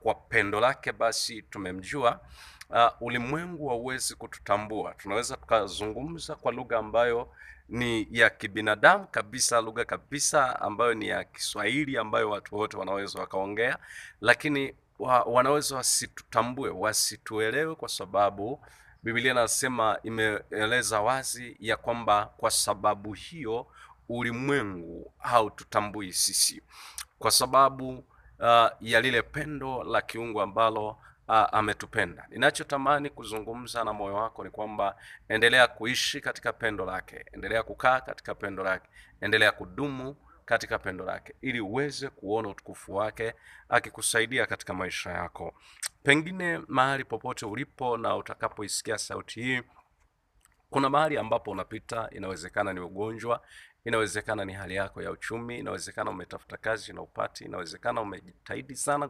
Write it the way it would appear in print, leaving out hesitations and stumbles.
kwa pendo lake basi tumemjua. Ulimwengu hauwezi kututambua. Tunaweza tukazungumza kwa lugha ambayo ni ya kibinadamu kabisa, lugha kabisa ambayo ni ya Kiswahili ambayo watu wote wanaweza wakaongea, lakini wanaweza wasitutambue, wasituelewe, kwa sababu Biblia inasema, imeeleza wazi ya kwamba kwa sababu hiyo ulimwengu haututambui sisi, kwa sababu ya lile pendo la kiungu ambalo ametupenda. Ninachotamani kuzungumza na moyo wako ni kwamba endelea kuishi katika pendo lake, endelea kukaa katika pendo lake, endelea kudumu katika pendo lake, ili uweze kuona utukufu wake akikusaidia katika maisha yako. Pengine mahali popote ulipo na utakapoisikia sauti hii, kuna mahali ambapo unapita. Inawezekana ni ugonjwa, inawezekana ni hali yako ya uchumi, inawezekana umetafuta kazi na upati, inawezekana umejitahidi sana